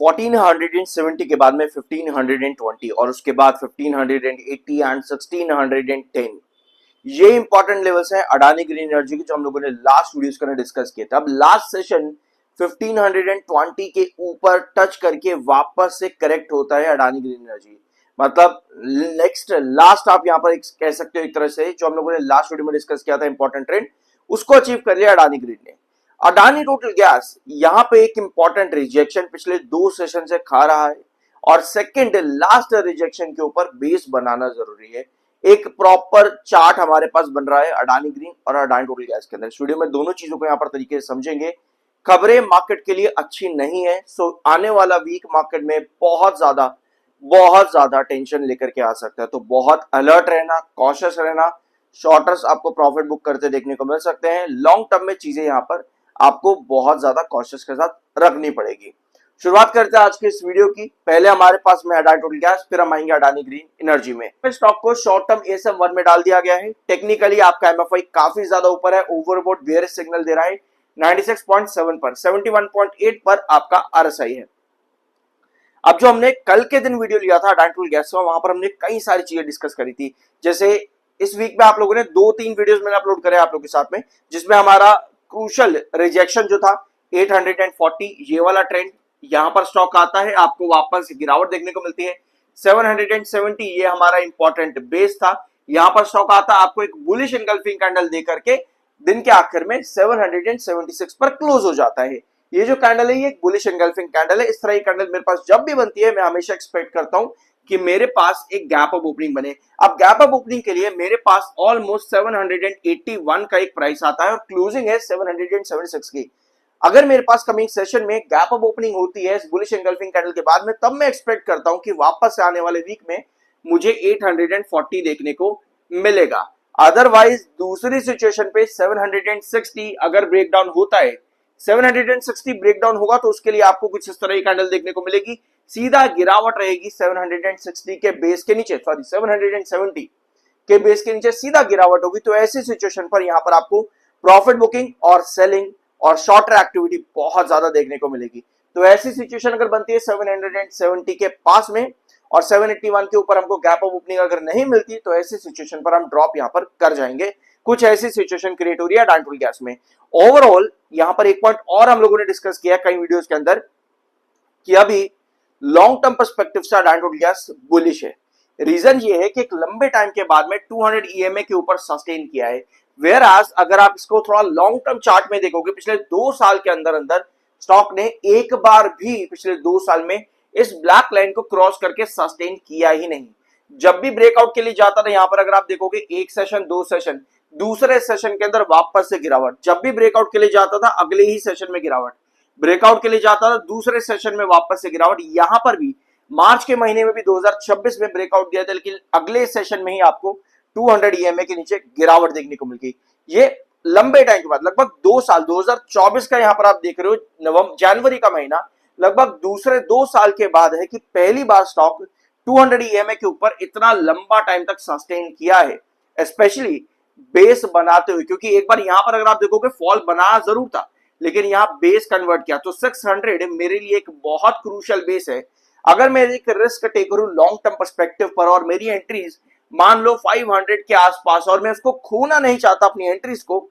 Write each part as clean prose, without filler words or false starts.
1470 के बाद में 1520 और उसके बाद 1580 एंड 1610, ये इंपॉर्टेंट लेवल्स हैं अडानी ग्रीन एनर्जी की, जो हम लोगों ने लास्ट वीडियोस के अंदर डिस्कस किए थे। अब लास्ट सेशन 1520 के ऊपर टच करके वापस से करेक्ट होता है अडानी ग्रीन एनर्जी, मतलब नेक्स्ट लास्ट आप यहां पर कह सकते हो एक तरह से, जो हम लोगों ने लास्ट वीडियो में डिस्कस किया था इंपॉर्टेंट ट्रेंड, उसको अचीव कर लिया अडानी ग्रीन ने। अडानी टोटल गैस यहां पे एक इंपॉर्टेंट रिजेक्शन पिछले 2 सेशन से खा रहा है, और सेकंड लास्ट रिजेक्शन के ऊपर बेस बनाना जरूरी है। एक प्रॉपर चार्ट हमारे पास बन रहा है अडानी ग्रीन और अडानी टोटल गैस के अंदर। इस वीडियो में दोनों चीजों को यहां पर तरीके से समझेंगे। खबरें मार्केट के लिए अच्छी नहीं है, सो आने वाला वीक मार्केट में बहुत ज्यादा टेंशन लेकर के आ सकता है, तो बहुत अलर्ट रहना, कॉशियस रहना। शॉर्टर्स आपको प्रॉफिट बुक करते देखने को मिल सकते हैं। लॉन्ग टर्म में चीजें यहां पर आपको बहुत ज्यादा कॉशियस के साथ रखनी पड़ेगी। शुरुआत करते हैं आज के इस वीडियो की। पहले हमारे पास में अडानी टोटल गैस, फिर हम आएंगे अडानी ग्रीन एनर्जी में। स्टॉक को शॉर्ट टर्म ASM1 में डाल दिया गया है। टेक्निकली आपका MFI काफी ज्यादा ऊपर है, ओवरबोट बेयरिश सिग्नल दे रहा है 96.7 पर, 71.8 पर आपका RSI है। अब जो हमने कल के दिन वीडियो लिया था अडानी टोटल गैस का, वहां पर हमने कई सारी चीजें डिस्कस करी थी। जैसे इस वीक में आप लोगों ने 2-3 वीडियोस मैंने अपलोड करे आप लोगों के साथ में, जिसमें हमारा क्रूशल रिजेक्शन जो था 840, ये वाला ट्रेंड यहां पर स्टॉक आता है, आपको वापस गिरावट देखने को मिलती है। 770 ये हमारा इंपॉर्टेंट बेस था, यहां पर स्टॉक आता है, आपको एक बुलिश एंगल्फिंग कैंडल दे करके दिन के आखिर में 776 पर क्लोज हो जाता है। ये जो कैंडल है ये एक बुलिश एंगल्फिंग कैंडल है। इस तरह की कैंडल मेरे पास जब भी बनती है, मैं हमेशा एक्सपेक्ट करता हूं कि मेरे पास एक गैप अप ओपनिंग बने। अब गैप अप ओपनिंग के लिए मेरे पास ऑलमोस्ट 781 का एक प्राइस आता है और क्लोजिंग है 776 की। अगर मेरे पास कमिंग सेशन में गैप अप ओपनिंग होती है इस बुलिश एंगल्फिंग कैंडल के बाद में, तब मैं एक्सपेक्ट करता हूं कि वापस से आने वाले वीक में मुझे 840 देखने को मिलेगा। अदरवाइज दूसरी सिचुएशन पे 760 अगर ब्रेकडाउन होता है, 760 ब्रेकडाउन होगा तो उसके लिए आपको कुछ इस तरह की कैंडल देखने को मिलेगी, सीधा गिरावट रहेगी 760 के बेस के नीचे, सॉरी 770 के बेस के नीचे सीधा गिरावट होगी। तो ऐसी सिचुएशन पर यहां पर आपको प्रॉफिट बुकिंग और सेलिंग और शॉर्टर एक्टिविटी बहुत ज्यादा देखने को मिलेगी। तो ऐसी सिचुएशन अगर बनती है 770 के पास में और 781 के ऊपर हमको गैप अप ओपनिंग अगर नहीं मिलती, तो ऐसी सिचुएशन पर हम ड्रॉप यहां पर कर जाएंगे। कुछ ऐसी सिचुएशन क्रिएट हो रही है अडानी टोटल गैस में। ओवरऑल यहां पर एक पॉइंट और हम लोगों ने डिस्कस किया कई वीडियोस के अंदर कि अभी लॉन्ग टर्म पर्सपेक्टिव से अडानी टोटल गैस बुलिश है। रीजन ये है कि एक लंबे टाइम के बाद में 200 EMA के ऊपर सस्टेन किया है। वेयर एज अगर आप इसको थोड़ा लॉन्ग टर्म चार्ट में देखोगे, पिछले 2 साल के अंदर अंदर स्टॉक ने एक बार भी पिछले 2 साल में इस ब्लैक लाइन को क्रॉस करके सस्टेन किया ही नहीं। जब भी ब्रेकआउट के लिए जाता था, यहां पर अगर आप देखोगे 1 सेशन 2 सेशन, दूसरे सेशन के अंदर वापस से गिरावट, जब भी ब्रेकआउट के लिए जाता था अगले ही सेशन में गिरावट, ब्रेकआउट के लिए जाता था दूसरे सेशन में वापस से गिरावट। यहां पर भी मार्च के महीने में भी 2026 में ब्रेकआउट दिया था, लेकिन अगले सेशन में ही आपको 200 EMA के नीचे गिरावट देखने को मिल गई। ये लंबे टाइम के बाद लगभग 2 साल, 2024 का यहां पर आप देख रहे हो जनवरी का महीना, लगभग दूसरे 2 साल के बाद है कि पहली बार स्टॉक 200 EMA के ऊपर इतना लंबा टाइम तक सस्टेन किया है, स्पेशली बेस बनाते हुए। क्योंकि एक बार यहां पर अगर आप देखोगे फॉल बना जरूर था, लेकिन यहां बेस कन्वर्ट किया, तो 600 मेरे लिए एक बहुत क्रूशियल बेस है। अगर मैं एक रिस्क टेकर हूं लॉन्ग टर्म पर्सपेक्टिव पर और मेरी एंट्रीज मान लो 500 के आसपास और मैं उसको खोना नहीं चाहता अपनी एंट्रीज को,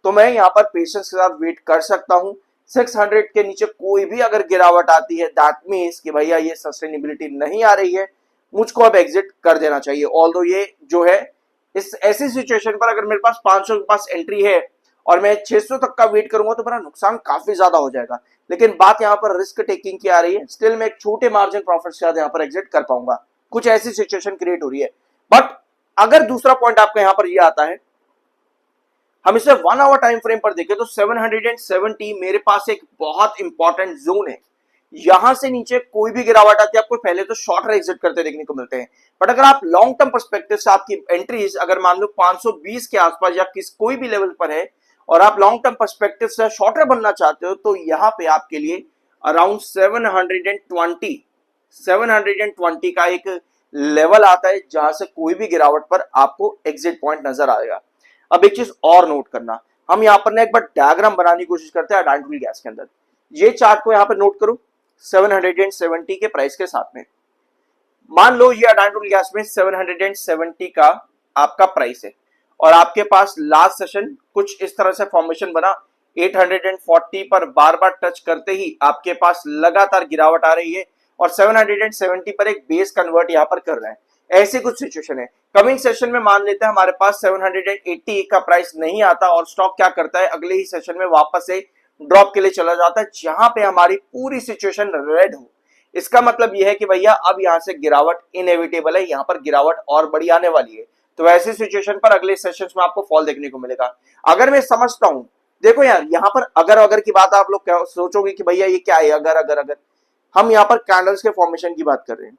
तो मैं यहां पर पेशेंस के साथ वेट कर सकता हूं। 600 के नीचे कोई भी अगर गिरावट आती है, दैट मींस कि भैया ये सस्टेनेबिलिटी नहीं आ रही है, मुझको अब एग्जिट कर देना चाहिए। ऑल्दो ये जो है इस ऐसी सिचुएशन पर अगर मेरे पास 500 के पास एंट्री है और मैं 600 तक का वेट करूंगा तो मेरा नुकसान काफी ज्यादा हो जाएगा। लेकिन बात यहां पर रिस्क टेकिंग की आ रही है, स्टिल मैं एक छोटे मार्जिन प्रॉफिट के साथ यहां पर एग्जिट कर पाऊंगा। कुछ ऐसी सिचुएशन क्रिएट हो रही है। बट अगर दूसरा पॉइंट आपका यहां पर ये आता है, हम इसे 1 आवर टाइम फ्रेम पर देखें तो 770 मेरे पास एक बहुत इंपॉर्टेंट जोन है। यहां से नीचे कोई भी गिरावट आती है आपको पहले तो शॉर्टर एग्जिट करते देखने को मिलते हैं। बट अगर आप लॉन्ग टर्म पर्सपेक्टिव से आपकी एंट्रीज अगर मान लो 520 के आसपास या कोई भी लेवल पर है और आप लॉन्ग टर्म पर्सपेक्टिव से शॉर्टर बनना चाहते हो, तो यहां पे आपके लिए अराउंड 720 का एक लेवल आता है जहां से कोई भी गिरावट पर आपको एग्जिट पॉइंट नजर आएगा। अब एक चीज और नोट करना, हम यहां पर ना एक बार डायग्राम बनाने की कोशिश करते हैं अडानी टोटल गैस के अंदर। ये चार्ट को यहां पर नोट करो, 770 के प्राइस के साथ में। मान लो ये अडानी टूल गैस में 770 का आपका प्राइस है और आपके पास लास्ट सेशन कुछ इस तरह से फॉर्मेशन बना, 840 पर बार बार टच करते ही आपके पास लगातार गिरावट आ रही है और 770 पर एक बेस कन्वर्ट यहां पर कर रहा है। ऐसी कुछ सिचुएशन है। कमिंग सेशन में मान लेते हैं हमारे पास 780 का प्राइस नहीं आता और स्टॉक क्या करता है, अगले ही सेशन में वापस से ड्रॉप के लिए चला जाता है, जहां पे हमारी पूरी सिचुएशन रेड हो। इसका मतलब यह है कि भैया अब यहां से गिरावट इनएविटेबल है, यहां पर गिरावट और बड़ी आने वाली है। तो ऐसी सिचुएशन पर अगले सेशंस में आपको फॉल देखने को मिलेगा। अगर मैं समझता हूं, देखो यार यहां पर अगर की बात आप लोग सोचोगे कि भैया ये क्या है, अगर हम यहां पर कैंडल्स के फॉर्मेशन की बात कर रहे हैं।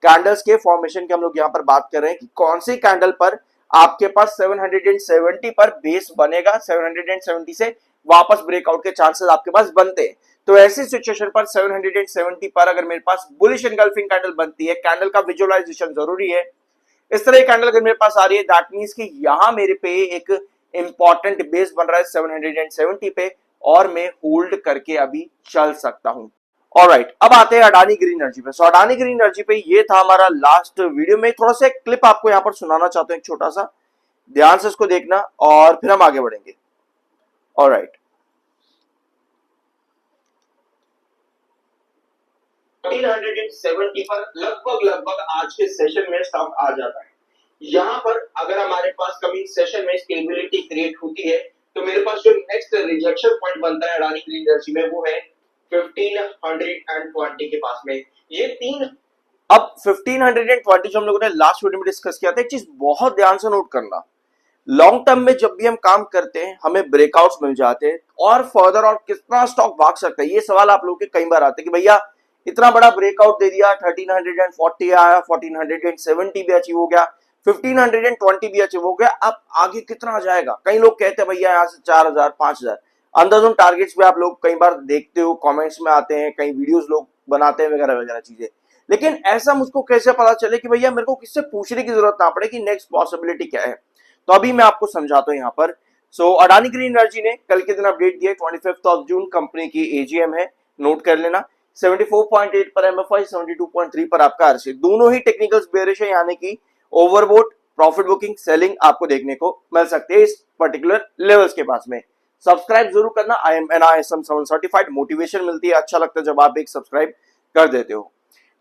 कैंडल्स के फॉर्मेशन की हम लोग यहां पर बात कर रहे हैं कि कौन सी कैंडल पर आपके पास 770 पर बेस बनेगा, 770 से वापस ब्रेकआउट के चांसेस आपके पास बनते हैं। तो ऐसी सिचुएशन पर 770 पर अगर मेरे पास बुलिश एनगल्फिंग कैंडल बनती है, कैंडल का विजुअलाइजेशन जरूरी है। इस तरह की कैंडल अगर मेरे पास आ रही है, दैट मींस कि यहां मेरे पे एक इंपॉर्टेंट बेस बन रहा है 770 पे और मैं होल्ड करके अभी चल सकता हूं। ऑलराइट, अब आते हैं अडानी ग्रीन एनर्जी पे। सो अडानी ग्रीन एनर्जी पे ये था हमारा लास्ट वीडियो में। थोड़ा सा एक क्लिप आपको यहां पर सुनाना चाहता हूं, एक छोटा सा, ध्यान से इसको देखना और फिर हम आगे बढ़ेंगे। ऑलराइट, 1370 पर लगभग आज के सेशन में स्टॉक आ जाता है। यहां पर अगर हमारे पास कमिंग सेशन में स्टेबिलिटी क्रिएट होती है तो मेरे पास जो नेक्स्ट रिजेक्शन पॉइंट बनता है अडानी ग्रीन एनर्जी में वो है 1520 के पास में। ये तीन, अब 1520 जो हम लोगों ने लास्ट वीडियो में डिस्कस किया था, एक चीज बहुत ध्यान से नोट करना, लॉन्ग टर्म में जब भी हम काम करते हैं हमें ब्रेकआउट्स मिल जाते हैं और फर्दर और कितना स्टॉक भाग सकता है, ये सवाल आप लोगों के कई बार आते हैं कि भैया इतना बड़ा ब्रेकआउट दे दिया, 1340 आया, 1470 भी अचीव हो गया, 1520 भी अचीव हो गया, अब आगे कितना आ जाएगा। कई लोग कहते हैं भैया यहाँ से 4000 5000 अंदाज़न टारगेट्स भी आप लोग कई बार देखते हो, कमेंट्स में आते हैं, कई वीडियोस लोग बनाते हैं वगैरह वगैरह चीजें। लेकिन ऐसा मुझको कैसे पता चले कि भैया मेरे को किससे पूछने की जरूरत ना पड़े कि नेक्स्ट पॉसिबिलिटी क्या है। तो अभी मैं आपको समझाता हूं यहां पर। सो अडानी ग्रीन एनर्जी ने कल के दिन अपडेट दिया, 25 जून कंपनी की एजीएम है, नोट कर लेना। 74.8 पर एमएफआई, 72.3 पर आपका आरसी, दोनों ही टेक्निकल्स बेरिश है, यानी कि ओवरबोट प्रॉफिट बुकिंग सेलिंग आपको देखने को मिल सकते हैं इस पर्टिकुलर लेवल्स के पास में। सब्सक्राइब जरूर करना, I am NISM 7 certified, motivation मिलती है, अच्छा लगता है जब आप एक सब्सक्राइब कर देते हो।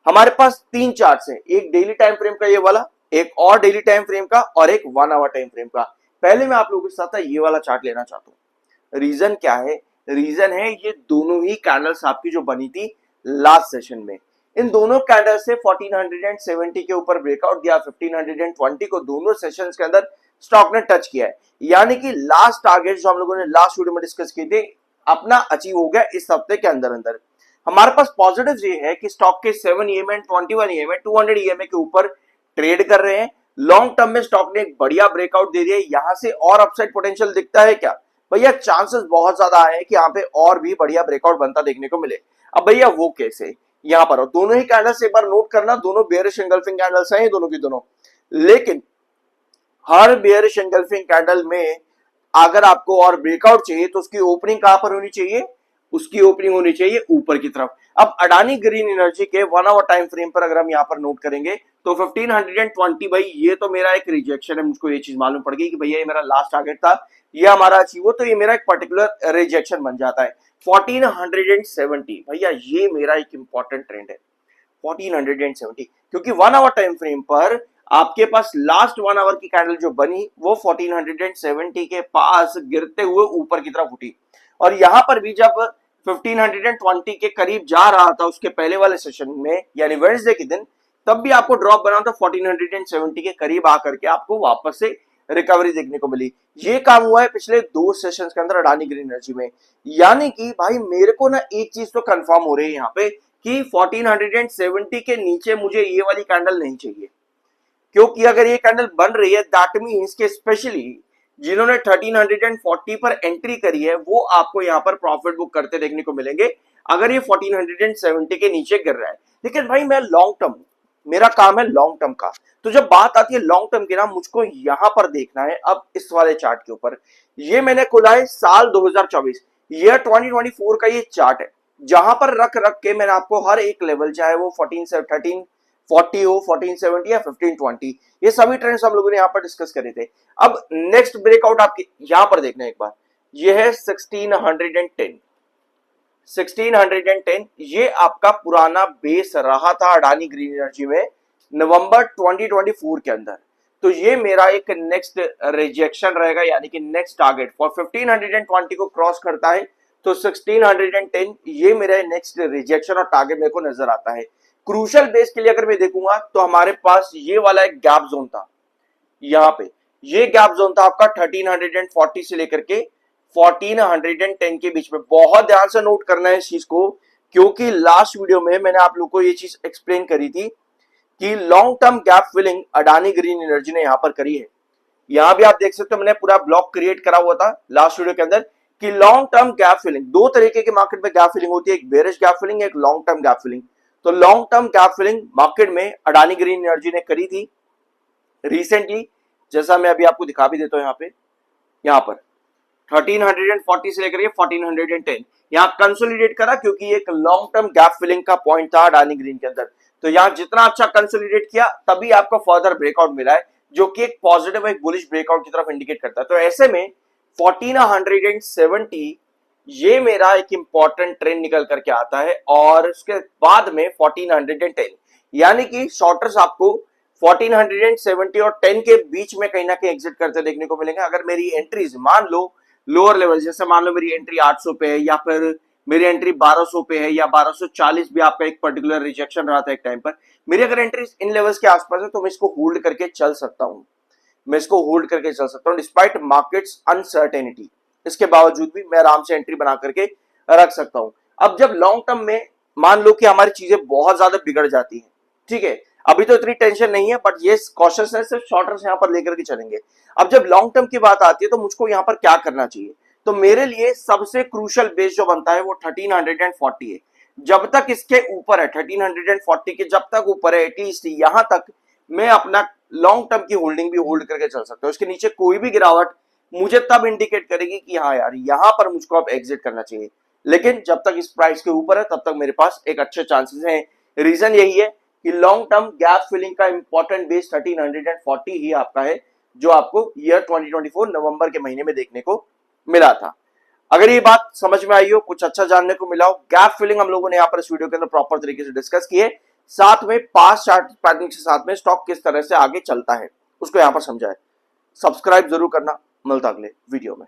हमारे पास तीन चार्ट्स हैं, एक डेली टाइम फ्रेम का ये वाला, एक और डेली टाइम फ्रेम का और एक 1 आवर टाइम फ्रेम का। पहले मैं आप लोगों के साथ ये वाला चार्ट लेना चाहता हूं। रीजन क्या है? रीजन है ये दोनों ही कैंडल्स आपकी जो बनी थी लास्ट सेशन में, इन दोनों कैंडल से 1470 के ऊपर ब्रेकआउट दिया, 1520 को दोनों सेशंस के अंदर स्टॉक ने टच किया है, यानी कि लास्ट टारगेट जो हम लोगों ने लास्ट वीडियो में डिस्कस किए थे अपना अचीव हो गया इस हफ्ते के अंदर अंदर। हमारे पास पॉजिटिव ये है कि स्टॉक के 7 EMA एंड 21 EMA 200 EMA के ऊपर ट्रेड कर रहे हैं। लॉन्ग टर्म में स्टॉक ने एक बढ़िया ब्रेकआउट दे दिया, यहां से और अपसाइड पोटेंशियल दिखता है क्या भैया? चांसेस बहुत ज्यादा है कि यहाँ पे और भी बढ़िया ब्रेकआउट बनता देखने को मिले। अब भैया वो कैसे? यहाँ पर दोनों ही कैंडल्स एक बार नोट करना, दोनों बेयरिश एंगल्फिंग कैंडल्स हैं दोनों की दोनों, लेकिन हर बेयरिश एंगल्फिंग कैंडल में अगर आपको और ब्रेकआउट चाहिए तो उसकी ओपनिंग कहां पर होनी चाहिए? उसकी ओपनिंग होनी चाहिए ऊपर की तरफ। अब अडानी ग्रीन एनर्जी के 1 आवर टाइम फ्रेम पर अगर हम यहां पर नोट करेंगे तो 1520, भाई ये तो मेरा एक रिजेक्शन है, मुझको ये चीज मालूम पड़ गई कि भैया ये मेरा लास्ट टारगेट था, ये हमारा अचीव हो, तो ये मेरा एक पर्टिकुलर रिजेक्शन बन जाता है। 1470, भैया ये मेरा एक इंपॉर्टेंट ट्रेंड है 1470, क्योंकि 1 आवर टाइम फ्रेम पर आपके पास लास्ट 1 आवर की कैंडल जो बनी वो 1470 के पास गिरते हुए ऊपर की तरफ उठी, और यहां पर भी जब 1520 के करीब जा रहा था उसके पहले वाले सेशन में यानी वेडनेसडे के दिन, तब भी आपको ड्रॉप बना था 1470 के करीब आकर के आपको वापस से रिकवरी देखने को मिली। ये काम हुआ है पिछले 2 सेशंस के अंदर अडानी ग्रीन एनर्जी में, यानी कि भाई मेरे को ना एक चीज तो कंफर्म हो रही है यहाँ पे कि 1470 के नीचे मुझे ये वाली कैंडल नहीं चाहिए, क्योंकि अगर ये कैंडल बन रही है दैट मींस कि स्पेशली जिन्होंने 1340 पर एंट्री करी है वो आपको यहां पर प्रॉफिट बुक करते देखने को मिलेंगे अगर ये 1470 के नीचे गिर रहा है। लेकिन भाई मैं लॉन्ग टर्म, मेरा काम है लॉन्ग टर्म का, तो जब बात आती है लॉन्ग टर्म की ना मुझको यहां पर देखना है। अब इस वाले चार्ट के ऊपर ये मैंने खोला है साल 2024, ईयर 2024 का ये चार्ट है, जहां पर रख रख के मैंने आपको हर एक लेवल, चाहे वो 1340 हो, 1470 या 1520, ये सभी ट्रेंड्स हम लोगों ने यहाँ पर डिस्कस करे थे। अब नेक्स्ट ब्रेकआउट आपके यहां पर देखना एक बार, ये है 1610। 1610 ये आपका पुराना बेस रहा था अडानी ग्रीन एनर्जी में नवंबर 2024 के अंदर। तो ये मेरा एक नेक्स्ट रिजेक्शन रहेगा, यानी कि नेक्स्ट टारगेट फॉर 1520 को क्रॉस करता है तो 1610 ये मेरा नेक्स्ट रिजेक्शन और टारगेट मेरे को नजर आता है। क्रूशल बेस के लिए अगर मैं देखूंगा तो हमारे पास ये वाला एक गैप जोन था, यहाँ पे ये गैप जोन था आपका 1340 से लेकर के 1410 के बीच में। बहुत ध्यान से नोट करना है इस चीज को, क्योंकि लास्ट वीडियो में मैंने आप लोग को ये चीज एक्सप्लेन करी थी कि long term gap filling Adani green energy ने यहां पर करी है। यहां भी आप देख सकते हो मैंने पूरा ब्लॉक क्रिएट करा हुआ था लास्ट वीडियो के अंदर कि लॉन्ग टर्म गैप फिलिंग, दो तरीके की मार्केट में गैप फिलिंग होती है, एक बेरिश गैप फिलिंग, एक लॉन्ग टर्म गैप फिलिंग। तो long term gap filling market में अडानी ग्रीन एनर्जी ने करी थी रिसेंटली, जैसा मैं अभी आपको दिखा भी देता हूं। यहाँ पर 1340 से लेकर 1410 यहाँ कंसोलिडेट करा, क्योंकि एक लॉन्ग टर्म गैप फिलिंग का पॉइंट था अडानी ग्रीन के अंदर। तो यहाँ जितना अच्छा कंसोलिडेट किया तभी आपको फर्दर ब्रेकआउट मिला है, जो कि एक पॉजिटिव एक बुलिश ब्रेकआउट की तरफ इंडिकेट करता है। तो ऐसे में 1470 ये मेरा एक इंपॉर्टेंट ट्रेंड निकल करके आता है, और उसके बाद में 1410, यानी कि शॉर्टर्स आपको 1470 और 10 के बीच में कहीं ना कहीं एग्जिट करते देखने को मिलेंगे। अगर मेरी एंट्रीज मान लो लोअर लेवल, जैसे मान लो मेरी एंट्री 800 पे है, या फिर मेरी एंट्री 1200 पे है, या 1240 भी आपका एक पर्टिकुलर रिजेक्शन रहा था एक टाइम पर, मेरी अगर एंट्री इन लेवल्स के आसपास है तो मैं इसको होल्ड करके चल सकता हूं। मैं इसको होल्ड करके चल सकता हूं डिस्पाइट मार्केट्स अनसर्टेनिटी। इसके बावजूद भी मैं आराम से एंट्री बना करके रख सकता हूं। अब जब लॉन्ग टर्म में मान लो कि हमारी चीजें बहुत ज्यादा बिगड़ जाती है, ठीक है, अभी तो इतनी टेंशन नहीं है, बट ये कॉशियसनेस सिर्फ शॉर्टर्स यहां पर लेकर के चलेंगे। अब जब लॉन्ग टर्म की बात आती है तो मुझको यहां पर क्या करना चाहिए, तो मेरे लिए सबसे क्रूशियल बेस जो बनता है वो 1340 है। जब तक इसके ऊपर है 1340 के, जब तक ऊपर है एटलीस्ट यहां तक मैं अपना लॉन्ग टर्म की होल्डिंग भी होल्ड करके चल सकता हूं। इसके नीचे कोई भी गिरावट मुझे तब इंडिकेट करेगी कि हाँ यार यहां पर मुझको अब एग्जिट करना चाहिए, लेकिन जब तक इस प्राइस के ऊपर है तब तक मेरे पास एक अच्छे चांसेस हैं। रीजन यही है कि लॉन्ग टर्म गैप फिलिंग का इंपॉर्टेंट बेस 1340 ही आपका है, जो आपको ईयर 2024 नवंबर के महीने में देखने को मिला था। अगर ये बात समझ में आई हो, कुछ अच्छा जानने को मिला हो, गैप फिलिंग हम लोगों ने यहाँ पर इस वीडियो के अंदर प्रॉपर तरीके से डिस्कस किए, साथ में पास्ट चार्ट पैटर्न के साथ में स्टॉक किस तरह से आगे चलता है उसको यहाँ पर समझाए। सब्सक्राइब जरूर करना, मिलता अगले वीडियो में।